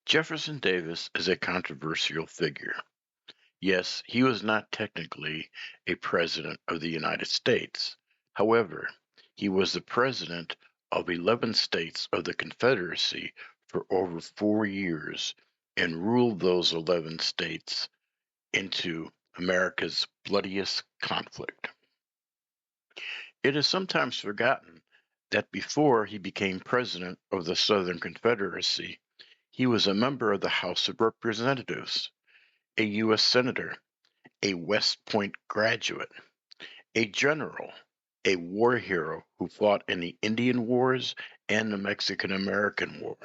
Jefferson Davis is a controversial figure. Yes, he was not technically a president of the United States. However, he was the president of 11 states of the Confederacy for over 4 years and ruled those 11 states into America's bloodiest conflict. It is sometimes forgotten that before he became president of the Southern Confederacy, he was a member of the House of Representatives, a U.S. Senator, a West Point graduate, a general, a war hero who fought in the Indian Wars and the Mexican American War.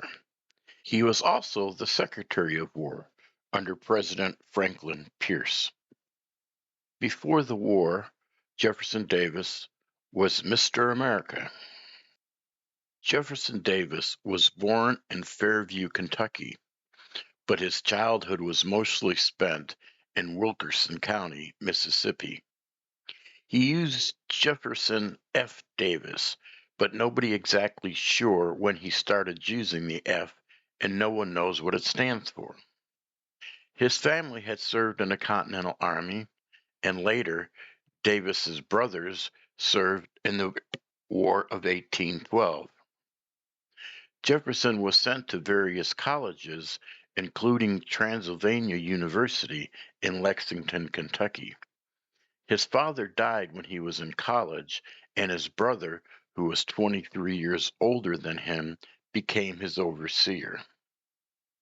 He was also the Secretary of War under President Franklin Pierce. Before the war, Jefferson Davis was Mr. America. Jefferson Davis was born in Fairview, Kentucky, but his childhood was mostly spent in Wilkerson County, Mississippi. He used Jefferson F. Davis, but nobody exactly sure when he started using the F, and no one knows what it stands for. His family had served in the Continental Army, and later Davis's brothers served in the War of 1812. Jefferson was sent to various colleges, including Transylvania University in Lexington, Kentucky. His father died when he was in college, and his brother, who was 23 years older than him, became his overseer.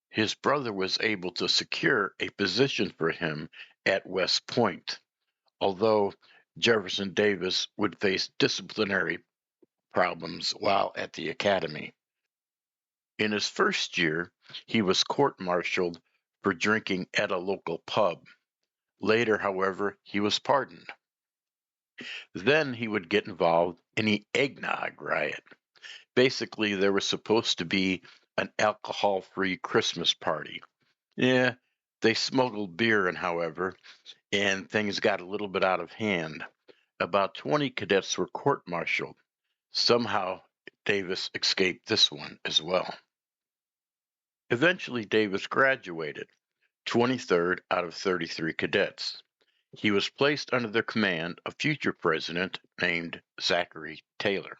His brother was able to secure a position for him at West Point, although Jefferson Davis would face disciplinary problems while at the academy. In his first year, he was court-martialed for drinking at a local pub. Later, however, he was pardoned. Then he would get involved in the eggnog riot. Basically, there was supposed to be an alcohol-free Christmas party. Yeah, they smuggled beer in, however, and things got a little bit out of hand. About 20 cadets were court-martialed. Somehow, Davis escaped this one as well. Eventually, Davis graduated, 23rd out of 33 cadets. He was placed under the command of future president named Zachary Taylor.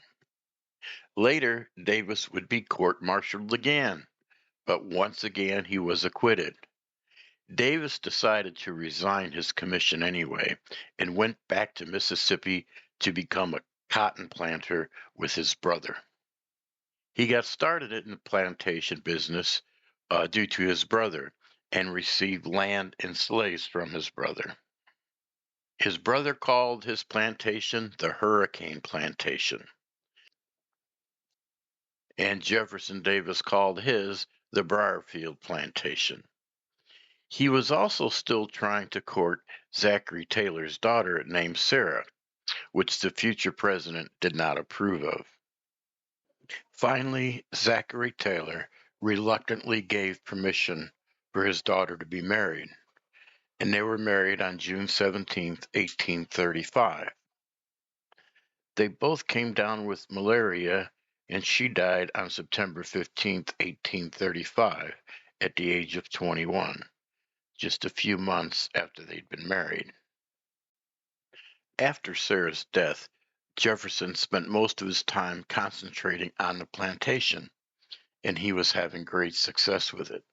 Later, Davis would be court-martialed again, but once again he was acquitted. Davis decided to resign his commission anyway and went back to Mississippi to become a cotton planter with his brother. He got started in the plantation business due to his brother and received land and slaves from his brother. His brother called his plantation the Hurricane Plantation, and Jefferson Davis called his the Briarfield Plantation. He was also still trying to court Zachary Taylor's daughter named Sarah, which the future president did not approve of. Finally, Zachary Taylor reluctantly gave permission for his daughter to be married, and they were married on June 17, 1835. They both came down with malaria, and she died on September 15, 1835, at the age of 21, just a few months after they'd been married. After Sarah's death, Jefferson spent most of his time concentrating on the plantation, and he was having great success with it.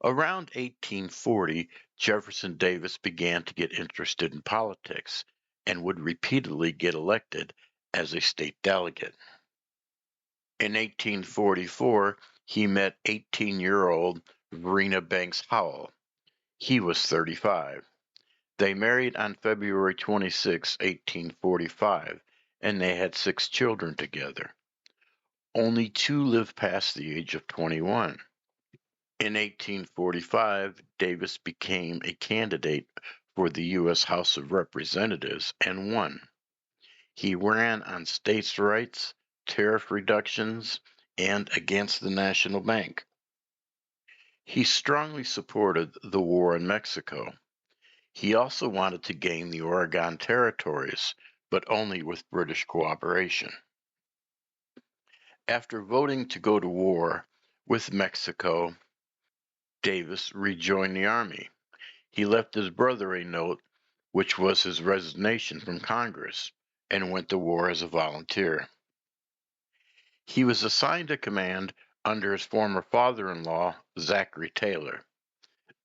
Around 1840, Jefferson Davis began to get interested in politics and would repeatedly get elected as a state delegate. In 1844, he met 18-year-old Verena Banks Howell. He was 35. They married on February 26, 1845, and they had 6 children together. Only 2 lived past the age of 21. In 1845, Davis became a candidate for the U.S. House of Representatives and won. He ran on states' rights, tariff reductions, and against the National Bank. He strongly supported the war in Mexico. He also wanted to gain the Oregon territories, but only with British cooperation. After voting to go to war with Mexico, Davis rejoined the Army. He left his brother a note, which was his resignation from Congress, and went to war as a volunteer. He was assigned to command under his former father-in-law, Zachary Taylor.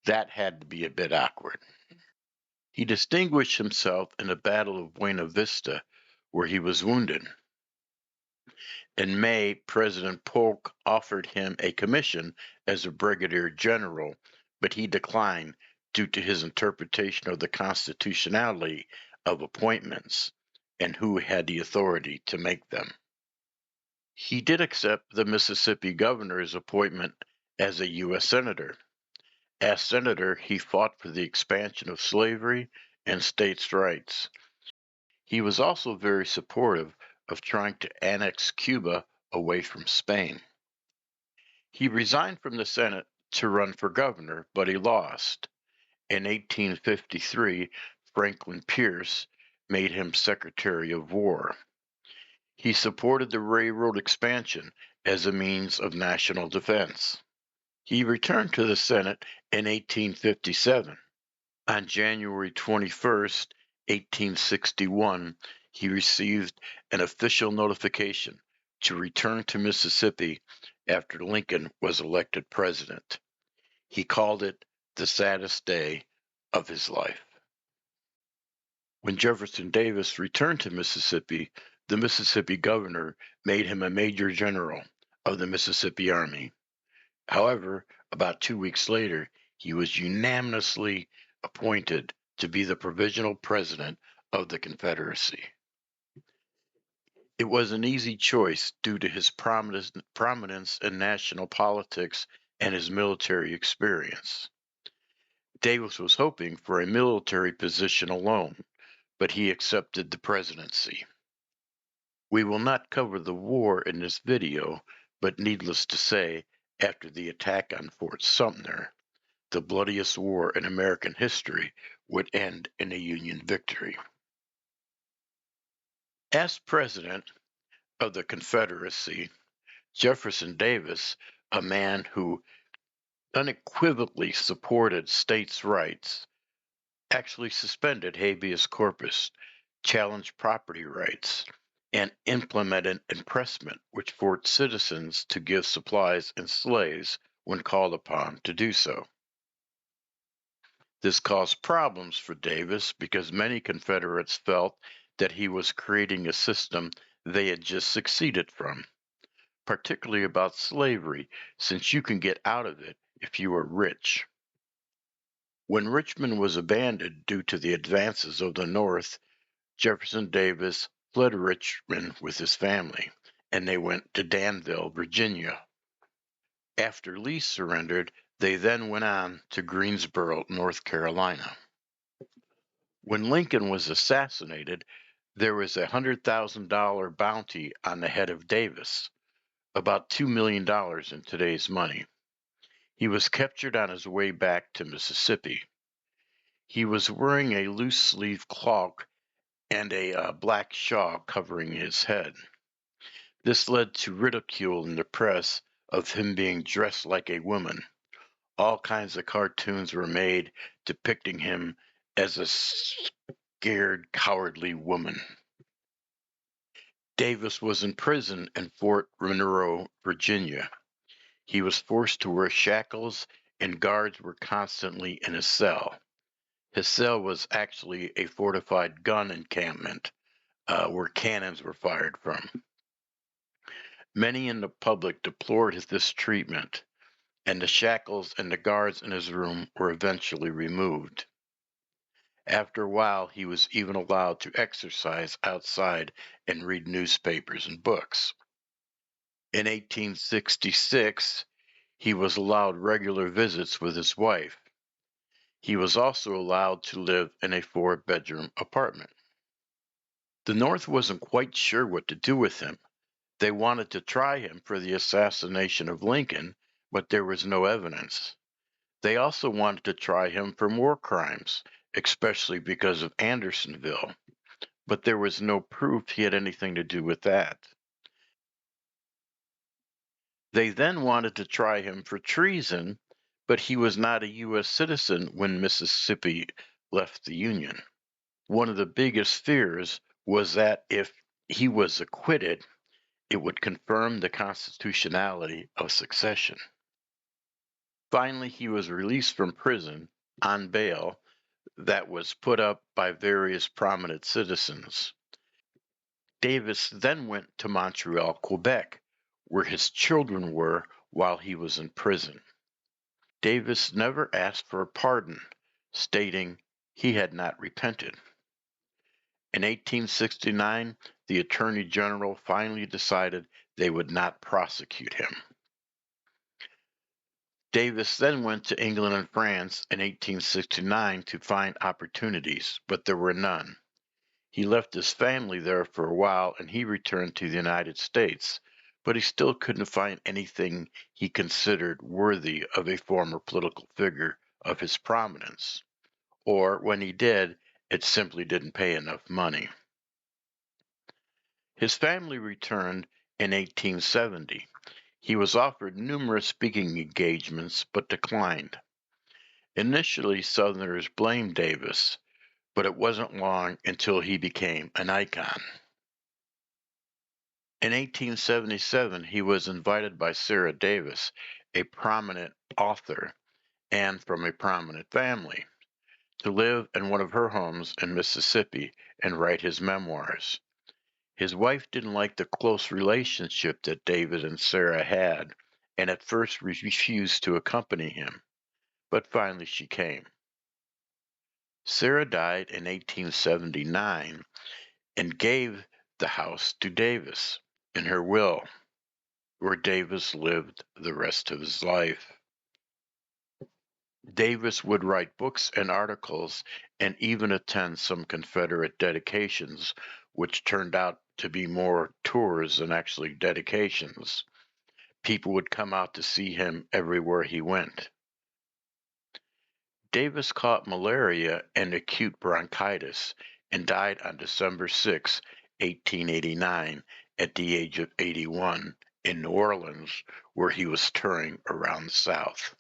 That had to be a bit awkward. He distinguished himself in the Battle of Buena Vista, where he was wounded. In May, President Polk offered him a commission as a brigadier general, but he declined due to his interpretation of the constitutionality of appointments and who had the authority to make them. He did accept the Mississippi governor's appointment as a U.S. Senator. As senator, he fought for the expansion of slavery and states' rights. He was also very supportive of trying to annex Cuba away from Spain. He resigned from the Senate to run for governor, but he lost. In 1853, Franklin Pierce made him Secretary of War. He supported the railroad expansion as a means of national defense. He returned to the Senate in 1857. On January 21st, 1861, he received an official notification to return to Mississippi after Lincoln was elected president. He called it the saddest day of his life. When Jefferson Davis returned to Mississippi, the Mississippi governor made him a major general of the Mississippi Army. However, about 2 weeks later, he was unanimously appointed to be the provisional president of the Confederacy. It was an easy choice due to his prominence in national politics and his military experience. Davis was hoping for a military position alone, but he accepted the presidency. We will not cover the war in this video, but needless to say, after the attack on Fort Sumter, the bloodiest war in American history would end in a Union victory. As president of the Confederacy, Jefferson Davis, a man who unequivocally supported states' rights, actually suspended habeas corpus, challenged property rights, and implemented impressment, which forced citizens to give supplies and slaves when called upon to do so. This caused problems for Davis because many Confederates felt that he was creating a system they had just succeeded from, particularly about slavery, since you can get out of it if you are rich. When Richmond was abandoned due to the advances of the North, Jefferson Davis fled Richmond with his family, and they went to Danville, Virginia. After Lee surrendered, they then went on to Greensboro, North Carolina. When Lincoln was assassinated, there was a $100,000 bounty on the head of Davis, about $2 million in today's money. He was captured on his way back to Mississippi. He was wearing a loose-sleeve cloak and a black shawl covering his head. This led to ridicule in the press of him being dressed like a woman. All kinds of cartoons were made depicting him as a scared, cowardly woman. Davis was in prison in Fort Monroe, Virginia. He was forced to wear shackles, and guards were constantly in his cell. His cell was actually a fortified gun encampment where cannons were fired from. Many in the public deplored this treatment, and the shackles and the guards in his room were eventually removed. After a while, he was even allowed to exercise outside and read newspapers and books. In 1866, he was allowed regular visits with his wife. He was also allowed to live in a 4-bedroom apartment. The North wasn't quite sure what to do with him. They wanted to try him for the assassination of Lincoln, but there was no evidence. They also wanted to try him for more crimes, especially because of Andersonville, but there was no proof he had anything to do with that. They then wanted to try him for treason but he was not a U.S. citizen when Mississippi left the Union. One of the biggest fears was that if he was acquitted, it would confirm the constitutionality of secession. Finally, he was released from prison on bail that was put up by various prominent citizens. Davis then went to Montreal, Quebec, where his children were while he was in prison. Davis never asked for a pardon, stating he had not repented. In 1869, the Attorney General finally decided they would not prosecute him. Davis then went to England and France in 1869 to find opportunities, but there were none. He left his family there for a while and he returned to the United States, but he still couldn't find anything he considered worthy of a former political figure of his prominence. Or when he did, it simply didn't pay enough money. His family returned in 1870. He was offered numerous speaking engagements but declined. Initially, Southerners blamed Davis, but it wasn't long until he became an icon. In 1877, he was invited by Sarah Davis, a prominent author and from a prominent family, to live in one of her homes in Mississippi and write his memoirs. His wife didn't like the close relationship that David and Sarah had, and at first refused to accompany him, but finally she came. Sarah died in 1879 and gave the house to Davis in her will, where Davis lived the rest of his life. Davis would write books and articles and even attend some Confederate dedications, which turned out to be more tours than actually dedications. People would come out to see him everywhere he went. Davis caught malaria and acute bronchitis and died on December 6, 1889, at the age of 81 in New Orleans, where he was touring around the South.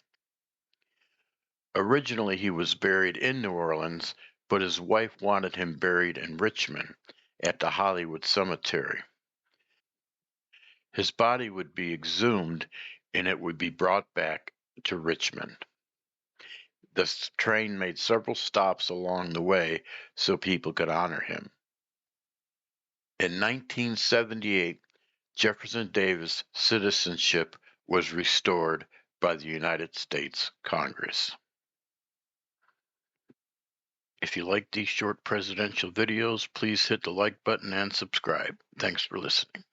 Originally, he was buried in New Orleans, but his wife wanted him buried in Richmond at the Hollywood Cemetery. His body would be exhumed and it would be brought back to Richmond. The train made several stops along the way so people could honor him. In 1978, Jefferson Davis citizenship was restored by the United States Congress. If you like these short presidential videos, please hit the like button and subscribe. Thanks for listening.